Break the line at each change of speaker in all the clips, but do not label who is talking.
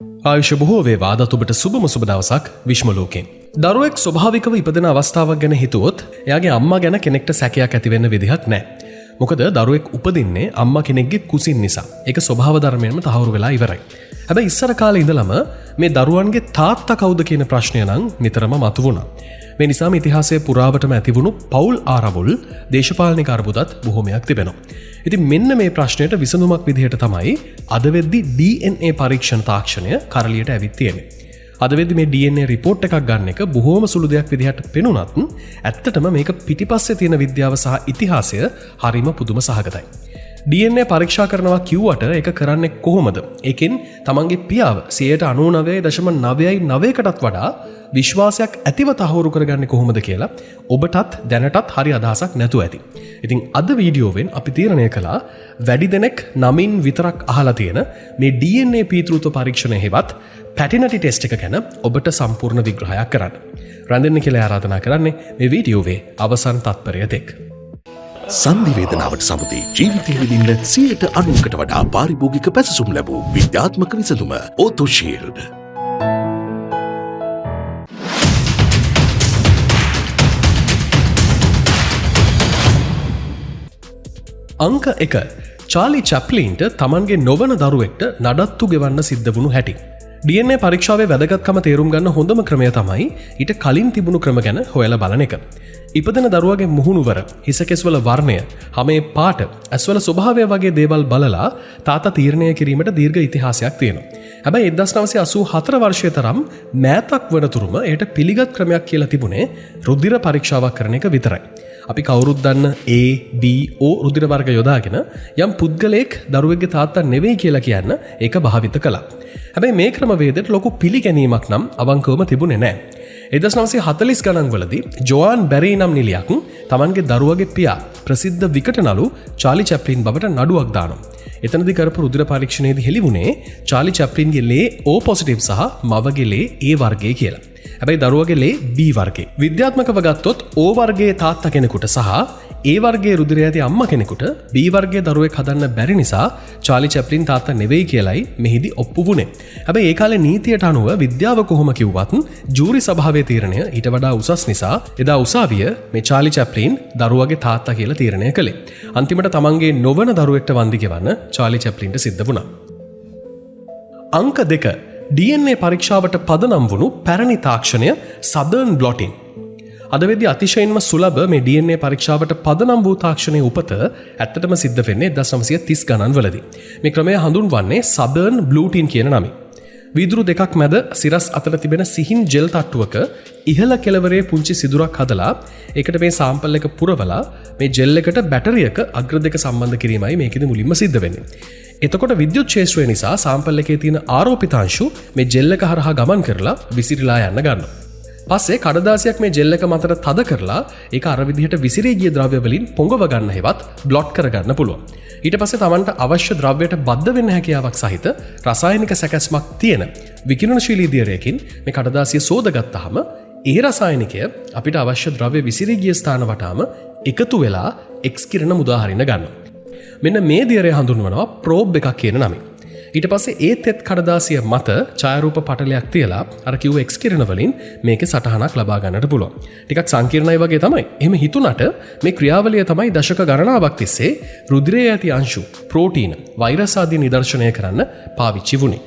ආයුෂ බොහෝ වේවා අදත් ඔබට සුබම සුබ දවසක් විශ්ව ලෝකේ. දරුවෙක් ස්වභාවිකව ඉපදෙන අවස්ථාවක් ගැන හිතුවොත් එයාගේ අම්මා ගැන කෙනෙක්ට සැකයක් ඇති වෙන්න විදිහක් නැහැ. මොකද දරුවෙක් උපදින්නේ අම්මා කෙනෙක්ගේ කුසින් නිසා. ඒක ස්වභාව ධර්මයෙන්ම තහවුරු වෙලා ඉවරයි. හැබැයි ඉස්සර කාලේ ඉඳලම මේ දරුවන්ගේ තාත්තා කවුද කියන ප්‍රශ්නය නම් නිතරම මතුවුණා. මේ නිසාම ඉතිහාසයේ පුරාවටම ඇතිවුණු පවුල් ආරවුල් දේශපාලනික අර්බුදත් බොහෝමයක් තිබෙනවා. ඉතින් මෙන්න මේ ප්‍රශ්නයට විසඳුමක් විදිහට තමයි අද වෙද්දි DNA පරීක්ෂණ තාක්ෂණය කරලියට ඇවිත් තියෙන්නේ. අද වෙද්දි මේ DNA රිපෝට් එකක් ගන්න එක බොහෝම සුළු දෙයක් විදිහට පෙනුනත් ඇත්තටම මේක පිටිපස්සේ තියෙන විද්‍යාව සහ ඉතිහාසය හරිම පුදුම සහගතයි. DNA පරීක්ෂා කරනවා කිව්වට ඒක කරන්නේ කොහොමද? ඒකෙන් තමන්ගේ පියාව 99.9%කටත් වඩා විශ්වාසයක් ඇතිව තහවුරු කරගන්නේ කොහොමද කියලා ඔබටත් දැනටත් හරි අදහසක් නැතුව ඇති. ඉතින් අද වීඩියෝවෙන් අපි තීරණය කළා වැඩි දෙනෙක් නමින් විතරක් අහලා තියෙන මේ DNA පීතෘත්ව පරීක්ෂණය හෙවත් පැටිනටි ටෙස්ට් එක ගැන ඔබට සම්පූර්ණ විග්‍රහයක් කරන්න. රැඳෙන්න කියලා ආරාධනා කරන්නේ මේ වීඩියෝවේ අවසන් තත්පරය තෙක්.
සංධිවේදනාවට සමුදේ ජීවිතය විඳින්න 90%කට වඩා පාරිභෝගික පැසසුම් ලැබූ විද්‍යාත්මක විසඳුම OthoShield.
අංක 1. චාලි චැප්ලින්ට තමන්ගේ නොවන දරුවෙක්ට නඩත්තු ගෙවන්න සිද්ධ වුණු හැටි. DNA පරීක්ෂාවේ වැදගත්කම තේරුම් ගන්න හොඳම ක්‍රමය තමයි ඊට කලින් තිබුණු ක්‍රම ගැන හොයලා බලන එක. ඉපදෙන දරුවගේ මුහුණුවර, හිසකෙස්වල වර්ණය, හමේ පාට, ඇස්වල ස්වභාවය වගේ දේවල් බලලා තාත්තා තීරණය කිරීමට දීර්ඝ ඉතිහාසයක් තියෙනවා. හැබැයි 1984 වර්ෂයේ තරම් මෑතක් වනතුරුම එයට පිළිගත් ක්‍රමයක් කියලා තිබුණේ රුධිර පරීක්ෂාවක් කරන එක විතරයි. අපි කවුරුත් දන්න A, B, O රුධිර වර්ග යොදාගෙන යම් පුද්ගලයෙක් දරුවෙක්ගේ තාත්තා නෙවෙයි කියලා කියන්න ඒක භාවිත කළා. හැබැයි මේ ක්‍රමවේදයට ලොකු පිළිගැනීමක් නම් අවංකවම තිබුණේ නැහැ. 1940 ගණන්වලදී ජෝන් බැරි නම් නිලියක් තමන්ගේ දරුවගේ පියා ප්‍රසිද්ධ විකට නළු චාලි චැප්ලින් බවට නඩුවක් දානවා. එතනදී කරපු රුධිර පරීක්ෂණයේදී හෙළි වුණේ චාලි චැප්ලින්ගේ ලේ O පොසිටිව් සහ මවගේ ලේ A වර්ගයේ කියලා. හැබැයි දරුවගේ ලේ B වර්ගයේ. විද්‍යාත්මකව ගත්තොත් O වර්ගයේ තාත්තා කෙනෙකුට සහ A වර්ගයේ රුධිරය ඇති අම්මා කෙනෙකුට B වර්ගයේ දරුවෙක් හදන්න බැරි නිසා චාලි චැප්ලින් තාත්තා නෙවෙයි කියලයි මෙහිදී ඔප්පු වුණේ. හැබැයි ඒ කාලේ නීතියට අනුව විද්‍යාව කොහොම කිව්වත් ජූරි සභාවේ තීරණය ඊට වඩා උසස් නිසා එදා උසාවිය මේ චාලි චැප්ලින් දරුවගේ තාත්තා කියලා තීරණය කළේ. අන්තිමට තමන්ගේ නොවන දරුවෙක්ට වන්දි ගෙවන්න චාලි චැප්ලින්ට සිද්ධ වුණා. අංක 2. DNA පරීක්ෂාවට පදනම් වුණු පැරණි තාක්ෂණය සදර්න් බ්ලොටින්. අද වෙද්දී අතිශයින්ම සුලභ මේ DNA පරීක්ෂාවට පදනම් වූ තාක්ෂණයේ උපත ඇත්තටම සිද්ධ වෙන්නේ 1930 ගණන්වලදී. මේ ක්‍රමය හඳුන්වන්නේ සදර්න් බ්ලූටින් කියන නමින්. වීදුරු දෙකක් මැද සිරස් අතර තිබෙන සිහින් ජෙල් තට්ටුවක ඉහළ කෙළවරේ පුංචි සිදුරක් හදලා ඒකට මේ සාම්පල් එක පුරවලා මේ ජෙල් එකට බැටරියක අග්‍ර දෙක සම්බන්ධ කිරීමයි මේකෙදි මුලින්ම සිද්ධ වෙන්නේ. එතකොට විද්‍යුත් ක්ෂේත්‍රය නිසා සාම්පල් එකේ තියෙන ආරෝපිතාංශු මේ ජෙල් එක හරහා ගමන් කරලා විසිරීලා යන්න ගන්නවා. පස්සේ කඩදාසියක් මේ ජෙල් එක මතට තද කරලා ඒක අර විදිහට විසිරී ගිය ද්‍රව්‍ය වලින් පොඟව ගන්න හෙවත් බ්ලොට් කරගන්න පුළුවන්. ඊට පස්සේ Tamanට අවශ්‍ය ද්‍රව්‍යයට බද්ධ වෙන්න හැකියාවක් සහිත රසායනික සැකැස්මක් තියෙන විකිරණශීලී දියරයකින් මේ කඩදාසිය සෝදගත්තාම ඒ රසායනිකය අපිට අවශ්‍ය ද්‍රව්‍ය විසිරී ගිය ස්ථාන වටාම එකතු වෙලා එක්ස් කිරණ මුදා හරින්න ගන්නවා. මෙන්න මේ දියරය හඳුන්වනවා ප්‍රෝබ් එකක් කියන නමින්. ඊට පස්සේ ඒ තෙත් කඩදාසිය මත ඡායාරූප පටලයක් තියලා අර කිව්ව එක්ස් කිරණ වලින් මේකේ සටහනක් ලබා ගන්නට පුළුවන්. ටිකක් සංකීර්ණයි වගේ තමයි. එහෙම හිතුණට මේ ක්‍රියාවලිය තමයි දශක ගණනාවක් තිස්සේ රුධිරයේ ඇති අංශු, ප්‍රෝටීන, වෛරස් ආදී නිදර්ශනය කරන්න පාවිච්චි වුණේ.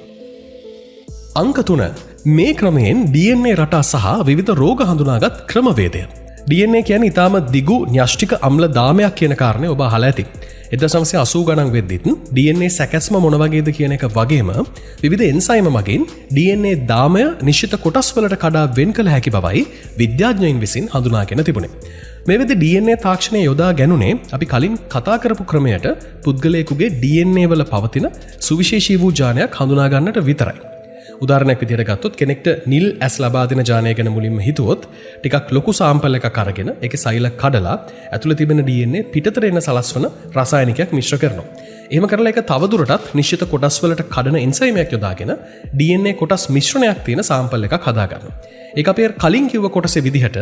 අංක 3. මේ ක්‍රමයෙන් DNA රටා සහ විවිධ රෝග හඳුනාගත් ක්‍රමවේදය. DNA කියන්නේ ඊටාම දිගු න්‍යෂ්ටික අම්ල දාමයක් කියන කාරණේ ඔබ අහලා ඇති. 1980 ගණන් වෙද්දිත් DNA සැකැස්ම මොන වගේද කියන එක වගේම විවිධ එන්සයිම මගින් DNA දාමය නිශ්චිත කොටස් වලට කඩා වෙන් කළ හැකි බවයි විද්‍යාඥයින් විසින් හඳුනාගෙන තිබුණේ. මේ වෙද්දී DNA තාක්ෂණය යොදා ගැනුනේ අපි කලින් කතා කරපු ක්‍රමයට පුද්ගලයෙකුගේ DNA වල පවතින සුවිශේෂී වූ ජානයක් හඳුනා ගන්නට විතරයි. උදාහරණයක් විදිහට ගත්තොත් කෙනෙක්ට නිල් ඇස් ලබා දෙන ජානය ගැන මුලින්ම හිතුවොත් ටිකක් ලොකු සාම්පල් එකක් අරගෙන ඒකේ සෛල කඩලා ඇතුළේ තිබෙන DNA පිටතට එන සලස්වන රසායනිකයක් මිශ්‍ර කරනවා. එහෙම කරලා ඒක තවදුරටත් නිශ්චිත කොටස් වලට කඩන එන්සයිමයක් යොදාගෙන DNA කොටස් මිශ්‍රණයක් තියෙන සාම්පල් එකක් හදා ගන්නවා. ඒක අපි කලින් කිව්ව කොටසේ විදිහට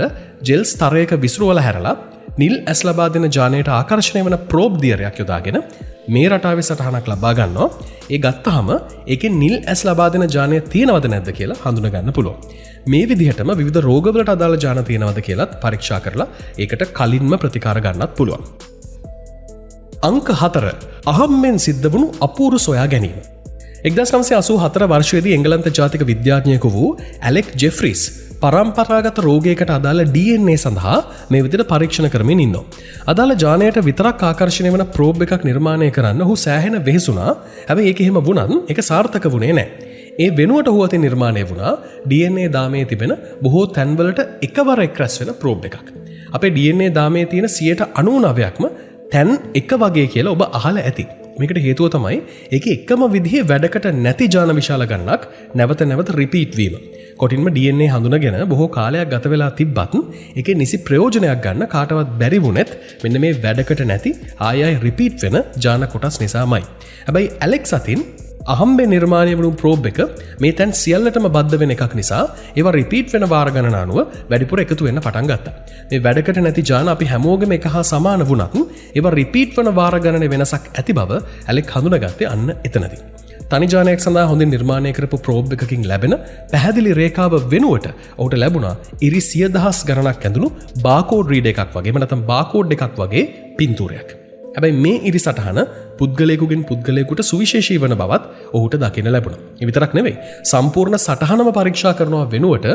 ජෙල් ස්තරයක විසිරුවලා හැරලා නිල් ඇස් ලබා දෙන ජානයට ආකර්ශණය වන ප්‍රෝබ් දියරයක් යොදාගෙන මේ රටාවේ සටහනක් ලබා ගන්නවා. ඒ ගත්තහම ඒකෙන් නිල් ඇස් ලබා දෙන ජානය තියෙනවද නැද්ද කියලා හඳුනගන්න පුළුවන්. මේ විදිහටම විවිධ රෝගවලට අදාළ ජාන තියෙනවද කියලාත් පරීක්ෂා කරලා ඒකට කලින්ම ප්‍රතිකාර ගන්නත් පුළුවන්. අංක 4 අහම්මෙන් සිද්ධ වුණු අපූරු සොයා ගැනීම. 1984 වර්ෂයේදී එංගලන්ත ජාතික විද්‍යාඥයෙකු වූ ඇලෙක් ජෙෆ්රිස් පරම්පරාගත රෝගයකට අදාළ DNA සඳහා මේ විදිහට පරීක්ෂණ කරමින් ඉන්නවා. අදාළ ජානයට විතරක් ආකර්ෂණය වන ප්‍රෝබ් එකක් නිර්මාණය කරන්න ඔහු සෑහෙන වෙහෙසුණා. හැබැයි ඒක එහෙම වුණත් ඒක සාර්ථක වුණේ නැහැ. ඒ වෙනුවට ඔහු අතින් නිර්මාණය වුණා DNA දාමයේ තිබෙන බොහෝ තැන්වලට එකවර එක්රැස් වෙන ප්‍රෝබ් එකක්. අපේ DNA දාමයේ තියෙන 99%ක්ම තැන් එක වගේ කියලා ඔබ අහලා ඇති. මේකට හේතුව තමයි ඒක එකම විදිහේ වැඩකට නැති ජාන විශාල ගණනක් නැවත නැවත රිපීට් වීම. කොටින්ම DNA හඳුනගෙන බොහෝ කාලයක් ගත වෙලා තිබ්බත් ඒකේ නිසි ප්‍රයෝජනයක් ගන්න කාටවත් බැරි වුණෙත් මෙන්න මේ වැඩකට නැති ආයෙ රිපීට් වෙන ජාන කොටස් නිසාමයි. හැබැයි ඇලෙක්ස් අතින් අහම්බේ නිර්මාණය වුණු ප්‍රෝබ් එක මේ තැන් සියල්ලටම බද්ධ වෙන එකක් නිසා ඒවා රිපීට් වෙන වාර ගණන අනුව වැඩිපුර එකතු වෙන්න පටන් ගත්තා. මේ වැඩකට නැති ජාන අපි හැමෝගෙම එක හා සමාන වුණත් ඒවා රිපීට් වන වාර ගණනේ වෙනසක් ඇති බව ඇලෙක් හඳුනාගත්තේ අන්න එතනදී. තනි ජානයක් සඳහා හොඳින් නිර්මාණය කරපු ප්‍රෝබ් එකකින් ලැබෙන පැහැදිලි රේඛාව වෙනුවට ඔහුට ලැබුණා ඉරි 100,000 ගණනක් ඇඳුණු බාකෝඩ් රීඩ් එකක් වගේ නැත්නම් බාකෝඩ් එකක් වගේ පින්තූරයක්. හැබැයි මේ ඉරි සටහන පුද්ගලයෙකුගෙන් පුද්ගලයෙකුට සුවිශේෂී වන බවත් ඔහුට දකින්න ලැබුණා. ඒ විතරක් නෙවෙයි සම්පූර්ණ සටහනම පරීක්ෂා කරනවා වෙනුවට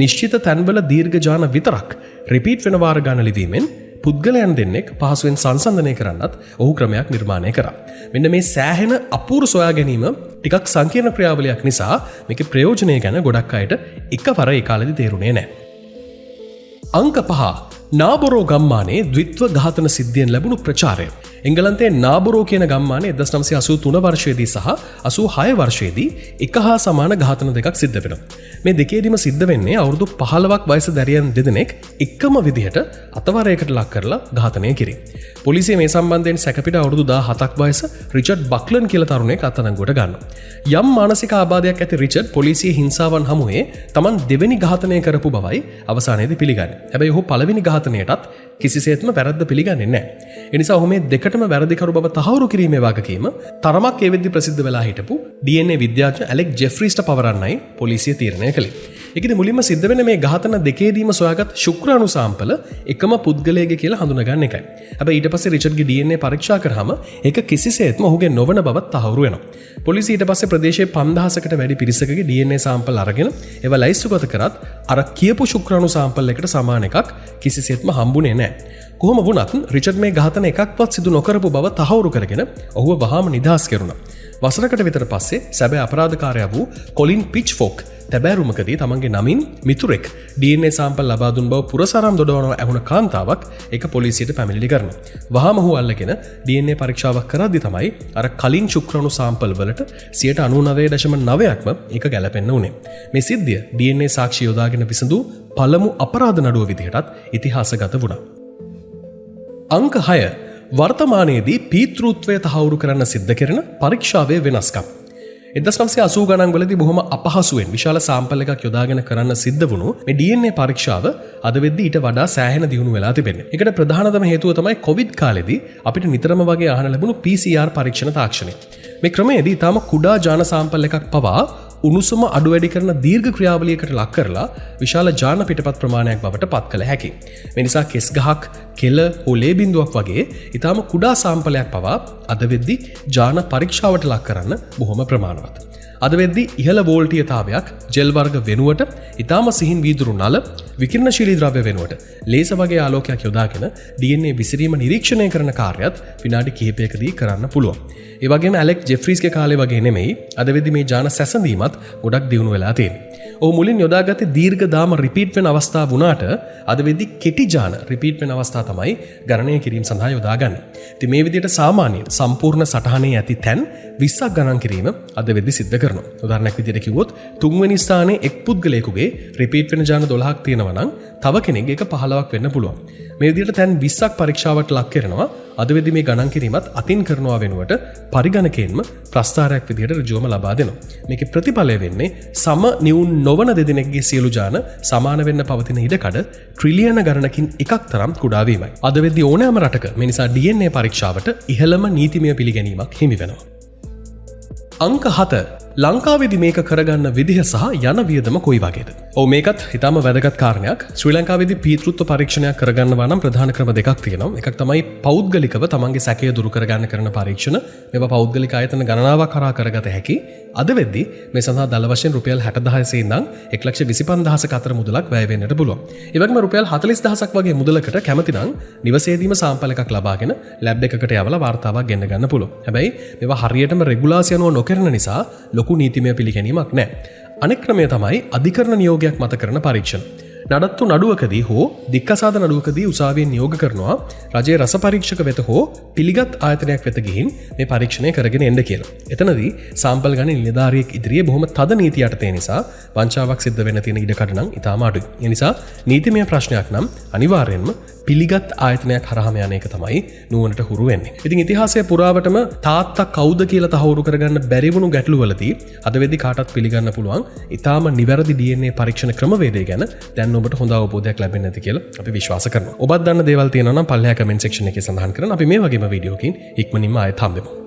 නිශ්චිත තැන්වල දීර්ඝ ජාන විතරක් රිපීට් වෙන වාර ගණන ලිවීමෙන් පුද්ගලයන් දෙන්නෙක් පහසුවෙන් සංසන්දනය කරන්නත් ඔහු ක්‍රමයක් නිර්මාණය කරා. මෙන්න මේ සෑහෙන අපූර්ව සොයා ගැනීම ටිකක් සංකීර්ණ ක්‍රියාවලියක් නිසා මේකේ ප්‍රයෝජනය ගැන ගොඩක් අයට එකවර ඒ කාලෙදි තේරුණේ නැහැ. අංක 5 නාබොරෝ ගම්මානයේ ද්විත්ව ඝාතන සිද්ධියෙන් ලැබුණු ප්‍රචාරය. එංගලන්තයේ නාබොරෝ කියන ගම්මානයේ 1983 වර්ෂයේදී සහ 86 වර්ෂයේදී එක හා සමාන ඝාතන දෙකක් සිද්ධ වෙනවා. මේ දෙකේදීම සිද්ධ වෙන්නේ අවුරුදු 15ක් වයස දැරියන් දෙදෙනෙක් එකම විදිහට අතවරයකට ලක් කරලා ඝාතනය කිරීම. පොලිසිය මේ සම්බන්ධයෙන් සැකපිට අවුරුදු 17ක් වයස රිචඩ් බක්ලන් කියලා තරුණයෙක් අත්අඩංගුවට ගන්නවා. යම් මානසික ආබාධයක් ඇති රිචඩ් පොලිසිය හිංසාවන් හමුවේ Taman දෙවෙනි ඝාතනය කරපු බවයි අවසානයේදී පිළිගන්නේ. හැබැයි ඔහු පළවෙනි ඝාතනයටත් කිසිසේත්ම වැරද්ද පිළිගන්නේ නැහැ. ඒ නිසා ඔහු මේ දෙකටම වැරදිකරු බව තහවුරු කිරීමේ වගකීම තරමක් ඒ වෙද්දි ප්‍රසිද්ධ වෙලා හිටපු DNA විද්‍යාඥ ඇලෙක් ජෙෆ්‍රීස්ට පවරන්නයි පොලිසිය තීරණය කළේ. ඒකෙදි මුලින්ම සිද්ධ වෙන මේ ඝාතන දෙකේදීම සොයාගත් ශුක්‍රාණු සාම්පල එකම පුද්ගලයෙක්ගේ කියලා හඳුනගන්න එකයි. හැබැයි ඊට පස්සේ රිචඩ්ගේ DNA පරීක්ෂා කරාම ඒක කිසිසේත්ම ඔහුගේ නොවන බවත් තහවුරු වෙනවා. පොලිසිය ඊට පස්සේ ප්‍රදේශයේ 5000කට වැඩි පිරිසකගේ DNA සාම්පල් අරගෙන ඒවා ලයිස්තුගත කරත් අර කියපු ශුක්‍රාණු සාම්පල් එකට සමාන එකක් කිසිසේත්ම හම්බුනේ නැහැ. කොහොම වුණත් රිචඩ් මේ ඝාතන එකක්වත් සිදු නොකරපු බව තහවුරු කරගෙන ඔහුව වහාම නිදහස් කෙරුණා. වසරකට විතර පස්සේ සැබෑ අපරාධකාරයා වූ කොලින් පිච්ෆෝක් තැබෑරුමකදී තමන්ගේ නමින් මිතුරෙක් DNA සාම්පල් ලබා දුන් බව පුරසාරම් දොඩවනවා ඇහුණ කාන්තාවක් ඒක පොලිසියට පැමිණිලි කරනවා. වහාම ඔහු අල්ලගෙන DNA පරීක්ෂාවක් කරද්දී තමයි අර කලින් ශුක්‍රාණු සාම්පල් වලට 99.9%ක්ම ඒක ගැලපෙන්න උනේ. මේ සිද්ධිය DNA සාක්ෂි යොදාගෙන විසඳූ පළමු අපරාධ නඩුව විදිහටත් ඉතිහාසගත වුණා. අංක 6 වර්තමානයේදී පීතෘත්වය තහවුරු කරන්න සිද්ධ කරන පරීක්ෂාවේ වෙනස්කම්. 1980 ගණන් වලදී බොහොම අපහසුවෙන් විශාල සාම්පල් එකක් යොදාගෙන කරන්න සිද්ධ වුණු මේ DNA පරීක්ෂාව අද වෙද්දී ඊට වඩා සෑහෙන දියුණු වෙලා තිබෙනවා. ඒකට ප්‍රධානතම හේතුව තමයි කොවිඩ් කාලෙදී අපිට නිතරම වගේ අහන ලැබුණු PCR පරීක්ෂණ තාක්ෂණය. මේ ක්‍රමයේදී තාම කුඩා ජාන සාම්පල් එකක් පවා උණුසුම අඩු වැඩි කරන දීර්ඝ ක්‍රියාවලියකට ලක් කරලා විශාල ජාන පිටපත් ප්‍රමාණයක් බවට පත් කළ හැකියි. මේ නිසා කෙස් ගහක්, කෙල, ඔලේ බිඳුවක් වගේ ඊටාම කුඩා සාම්පලයක් පවා අද වෙද්දී ජාන පරීක්ෂාවට ලක් කරන්න බොහොම ප්‍රමාණවත්. අද වෙද්දී ඉහළ වෝල්ටීයතාවයක් ජෙල් වර්ග වෙනුවට ඊටාම සිහින් වීදුරු නල, විකිරණශීලී ද්‍රව්‍ය වෙනුවට ලේසර් වගේ ආලෝකයක් යොදාගෙන DNA විසිරීම නිරීක්ෂණය කරන කාර්යයත් විනාඩි කිහිපයකදී කරන්න පුළුවන්. ඒ වගේම ඇලෙක් ජෙෆ්‍රීස්ගේ කාලේ වගේ නෙමෙයි අද වෙද්දී මේ ජාන සැසඳීමත් ගොඩක් දියුණු වෙලා තියෙනවා. ඔහු මුලින් යොදාගත්තේ දීර්ඝ දාම රිපීට් වෙන අවස්ථා වුණාට අද වෙද්දී කෙටි ජාන රිපීට් වෙන අවස්ථා තමයි ගණනය කිරීම සඳහා යොදාගන්නේ. ඉතින් මේ විදිහට සාමාන්‍යයෙන් සම්පූර්ණ සටහනේ ඇති තැන් 20ක් ගණන් කිරීම අද වෙද්දී සිද්ධ කරනවා. කරනවා. උදාහරණයක් විදිහට කිව්වොත් තුන්වෙනි ස්ථානයේ එක් පුද්ගලයෙකුගේ රිපීට් වෙන ජාන 12ක් තියෙනවා නම් තව කෙනෙක්ගේ එක 15ක් වෙන්න පුළුවන්. මේ විදිහට තැන් 20ක් පරීක්ෂාවට ලක් කරනවා. අද වෙද්දී මේ ගණන් කිරීමත් අතින් කරනවා වෙනුවට පරිගණකයෙන්ම ප්‍රස්ථාරයක් විදිහට ඍජුවම ලබා දෙනවා. මේකේ ප්‍රතිඵලය වෙන්නේ සම නිවුන් නොවන දෙදෙනෙක්ගේ සියලු ජාන සමාන වෙන්න පවතින ඉඩකඩ ට්‍රිලියන ගණනකින් එකක් තරම් කුඩා වීමයි. අද වෙද්දී ඕනෑම රටක මේ නිසා DNA පරීක්ෂාවට ඉහළම නීතිමය පිළිගැනීමක් හිමි වෙනවා. අංක 7 ලංකාවේදී මේක කරගන්න විදිහ සහ යන වියදම කොයි වගේද? ඔව් මේකත් හිතාම වැදගත් කාරණයක්. ශ්‍රී ලංකාවේදී පීතෘත්ව පරීක්ෂණයක් කරගන්නවා නම් ප්‍රධාන ක්‍රම දෙකක් තියෙනවා. එකක් තමයි පෞද්ගලිකව තමන්ගේ සැකය දුරු කරගන්න කරන පරීක්ෂණ. මේවා පෞද්ගලික ආයතන ගණනාවක් කරා කරගත හැකි. අද වෙද්දී මේ සඳහා දල වශයෙන් රුපියල් 60000 ඉඳන් 125000ක අතර මුදලක් වැය වෙන්නට පුළුවන්. ඒ වගේම රුපියල් 40000ක් වගේ මුදලකට කැමති නම් නිවසේදීම සාම්පල් එකක් ලබාගෙන ලැබ් එකකට යවලා වාර්තාවක් ගෙන්න ගන්න පුළුවන්. හැබැයි මේවා හරියටම රෙගුලාසි අනුව නොකරන නිසා ලොකු නීතිමය පිළිගැනීමක් නැහැ. අනෙක් ක්‍රමය තමයි අධිකරණ නියෝගයක් මත කරන පරීක්ෂණ. නඩත්තු නඩුවකදී හෝ දික්කසාද නඩුවකදී උසාවියෙන් නියෝග කරනවා රජයේ රස පරීක්ෂක වෙත හෝ පිළිගත් ආයතනයක් වෙත ගිහින් මේ පරීක්ෂණය කරගෙන එන්න කියලා. එතනදී සාම්පල් ගන්න නිලධාරියෙක් ඉදිරියේ බොහොම තද නීති යටතේ නිසා වංචාවක් සිද්ධ වෙන්න තියෙන ඉඩකඩ නම් ඉතාම අඩුයි. ඒ නිසා නීතිමය ප්‍රශ්නයක් නම් අනිවාර්යෙන්ම පිළිගත් ආයතනයක් හරහාම යන එක තමයි නුවණට හුරු වෙන්නේ. ඉතින් ඉතිහාසය පුරාවටම තාත්තා කවුද කියලා තහවුරු කරගන්න බැරි වුණු ගැටලුවලදී අද වෙද්දී කාටත් පිළිගන්න පුළුවන් ඉතාම නිවැරදි DNA පරීක්ෂණ ක්‍රමවේදය ගැන දැන් ඔබට හොඳ අවබෝධයක් ලැබෙන්නේ නැති කියලා අපි විශ්වාස කරනවා. ඔබත් දන්න දේවල් තියෙනවා නම් පල්ලෙහා කමෙන්ට් සෙක්ෂන් එකේ සඳහන් කරන්න. අපි මේ වගේම වීඩියෝකින් ඉක්මනින්ම ආයෙත් හම්බෙමු.